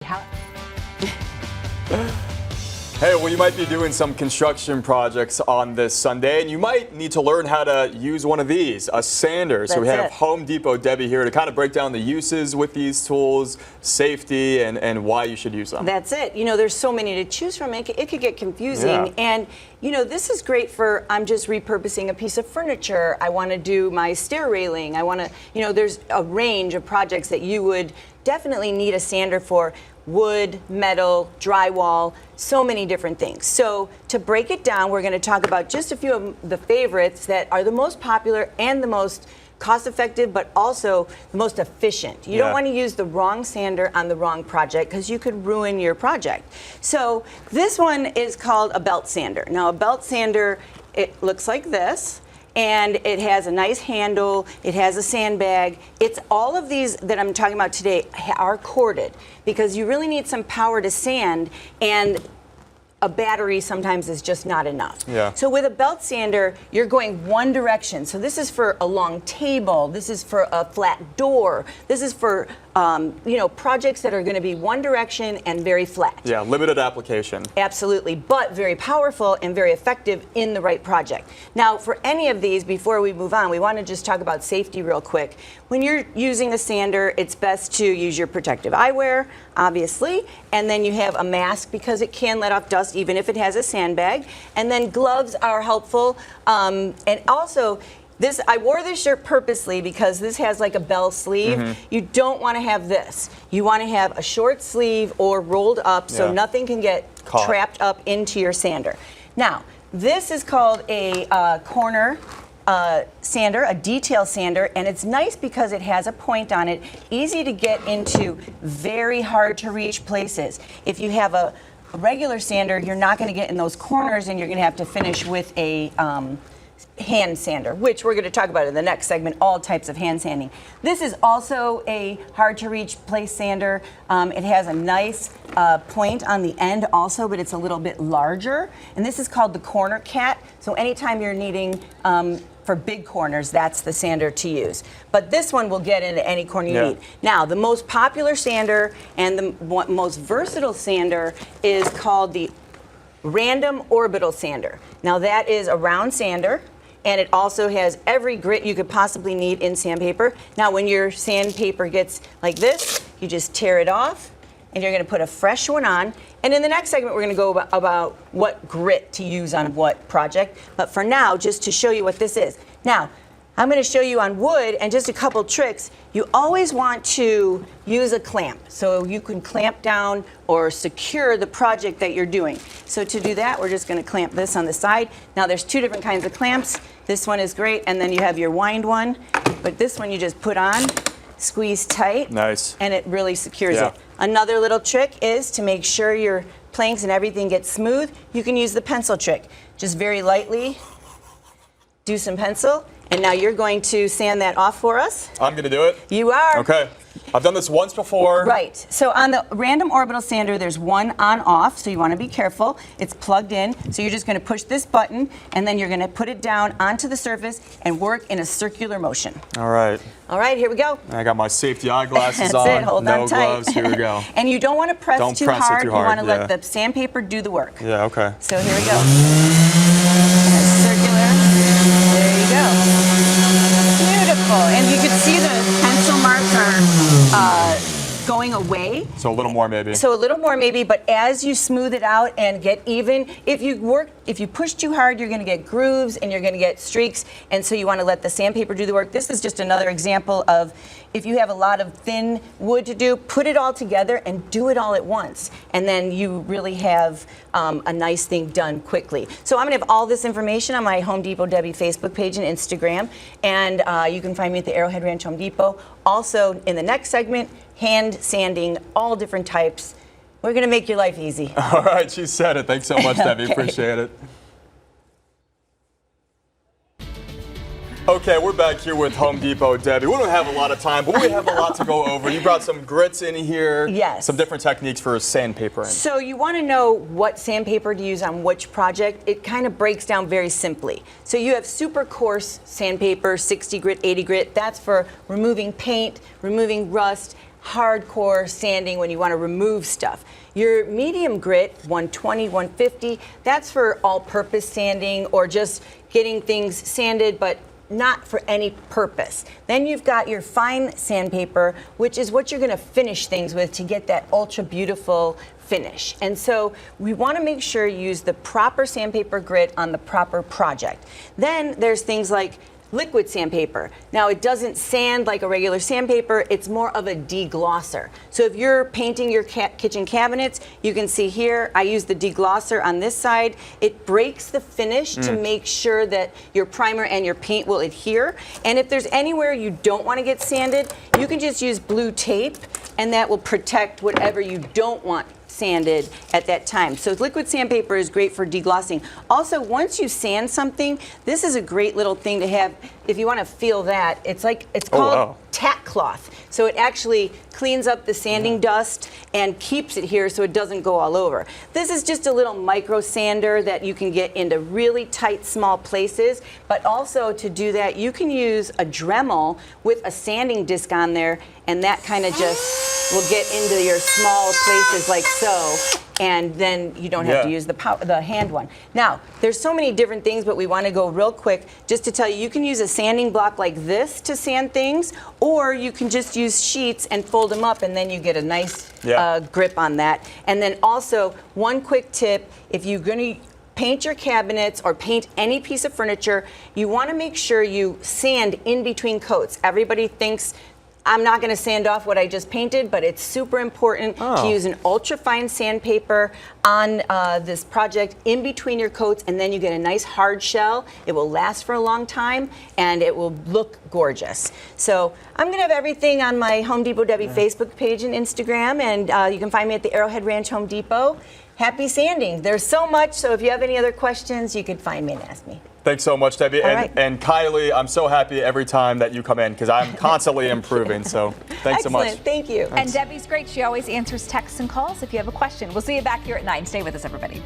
How Hey, well, you might be doing some construction projects on this Sunday, and you might need to learn how to use one of these, a sander. So we have Home Depot Debbie here to kind of break down the uses with these tools, safety, and why you should use them. That's it. You know, there's so many to choose from. It could get confusing. Yeah. And, you know, this is great for, I'm just repurposing a piece of furniture. I want to do my stair railing. I want to, you know, there's a range of projects that you would definitely need a sander for. Wood, metal, drywall, so many different things. So to break it down, we're going to talk about just a few of the favorites that are the most popular and the most cost-effective, but also the most efficient. You don't want to use the wrong sander on the wrong project because you could ruin your project. So this one is called a belt sander. Now a belt sander, it looks like this. And it has a nice handle, it has a sandbag. It's all of these that I'm talking about today are corded because you really need some power to sand, and a battery sometimes is just not enough. Yeah. So with a belt sander, you're going one direction. So this is for a long table, this is for a flat door, this is for you know, projects that are going to be one direction and very flat. Yeah, limited application. Absolutely, but very powerful and very effective in the right project. Now, for any of these, before we move on, we want to just talk about safety real quick. When you're using a sander, it's best to use your protective eyewear, obviously, and then you have a mask because it can let off dust even if it has a sandbag, and then gloves are helpful, and also, I wore this shirt purposely because this has like a bell sleeve. You don't want to have this. You want to have a short sleeve or rolled up so nothing can get trapped up into your sander. Now, this is called a corner sander, a detail sander, and it's nice because it has a point on it, easy to get into very hard to reach places. If you have a regular sander, you're not going to get in those corners and you're going to have to finish with a hand sander, which we're going to talk about in the next segment, all types of hand sanding. This is also a hard to reach place sander. It has a nice point on the end also, but it's a little bit larger. And this is called the corner cat. So anytime you're needing for big corners, that's the sander to use. But this one will get into any corner you need. Now, the most popular sander and the most versatile sander is called the random orbital sander. Now that is a round sander, and it also has every grit you could possibly need in sandpaper. Now when your sandpaper gets like this, you just tear it off and you're going to put a fresh one on. And in the next segment we're going to go about what grit to use on what project. But for now, just to show you what this is. Now, I'm going to show you on wood and just a couple tricks. You always want to use a clamp so you can clamp down or secure the project that you're doing. So to do that, we're just going to clamp this on the side. Now there's two different kinds of clamps. This one is great, and then you have your wind one. But this one you just put on, squeeze tight, and it really secures it. Another little trick is to make sure your planks and everything get smooth. You can use the pencil trick. Just very lightly do some pencil. And now you're going to sand that off for us. I'm going to do it? You are. Okay. I've done this once before. Right. So on the random orbital sander, there's one on-off, so you want to be careful. It's plugged in. So you're just going to push this button, and then you're going to put it down onto the surface and work in a circular motion. All right. All right, here we go. I got my safety eyeglasses That's on. it. Hold no on tight. gloves. Here we go. And you don't want to press too hard. You want to let the sandpaper do the work. Yeah, okay. So here we go. And it's circular. There you go. Beautiful. And you can see the pencil marks are going away. So a little more maybe. So a little more maybe, but as you smooth it out and get even, if you push too hard, you're going to get grooves and you're going to get streaks, and so you want to let the sandpaper do the work. This is just another example of if you have a lot of thin wood to do, put it all together and do it all at once, and then you really have a nice thing done quickly. So I'm going to have all this information on my Home Depot Debbie Facebook page and Instagram, and you can find me at the Arrowhead Ranch Home Depot. Also, in the next segment, hand sanding, all different types. We're going to make your life easy. All right, she said it. Thanks so much, Debbie. Appreciate it. Okay, we're back here with Home Depot Debbie. We don't have a lot of time, but we have a lot to go over. You brought some grits in here. Yes. Some different techniques for sandpapering. So you want to know what sandpaper to use on which project. It kind of breaks down very simply. So you have super coarse sandpaper, 60 grit, 80 grit. That's for removing paint, removing rust, hardcore sanding when you want to remove stuff. Your medium grit, 120, 150, that's for all-purpose sanding or just getting things sanded, but not for any purpose. Then you've got your fine sandpaper, which is what you're going to finish things with to get that ultra beautiful finish. And so we want to make sure you use the proper sandpaper grit on the proper project. Then there's things like liquid sandpaper. Now it doesn't sand like a regular sandpaper, it's more of a deglosser. So if you're painting your kitchen cabinets, you can see here, I use the deglosser on this side. It breaks the finish to make sure that your primer and your paint will adhere. And if there's anywhere you don't want to get sanded, you can just use blue tape and that will protect whatever you don't want sanded at that time. So liquid sandpaper is great for deglossing. Also, once you sand something, this is a great little thing to have if you want to feel that. It's called tack cloth. So it actually cleans up the sanding dust and keeps it here so it doesn't go all over. This is just a little micro sander that you can get into really tight, small places. But also to do that, you can use a Dremel with a sanding disc on there, and that kind of just will get into your small places like so, and then you don't have to use the hand one. Now, there's so many different things, but we want to go real quick just to tell you, you can use a sanding block like this to sand things, or you can just use sheets and fold them up, and then you get a nice grip on that. And then also, one quick tip, if you're going to paint your cabinets or paint any piece of furniture, you want to make sure you sand in between coats. Everybody thinks, I'm not going to sand off what I just painted, but it's super important to use an ultra fine sandpaper on this project in between your coats, and then you get a nice hard shell. It will last for a long time and it will look gorgeous. So I'm going to have everything on my Home Depot Debbie Facebook page and Instagram, and you can find me at the Arrowhead Ranch Home Depot. Happy sanding. There's so much, so if you have any other questions, you could find me and ask me. Thanks so much, Debbie. And Kylie, I'm so happy every time that you come in because I'm constantly improving. So thanks so much. Excellent. Thank you. And Debbie's great. She always answers texts and calls if you have a question. We'll see you back here at 9. Stay with us, everybody.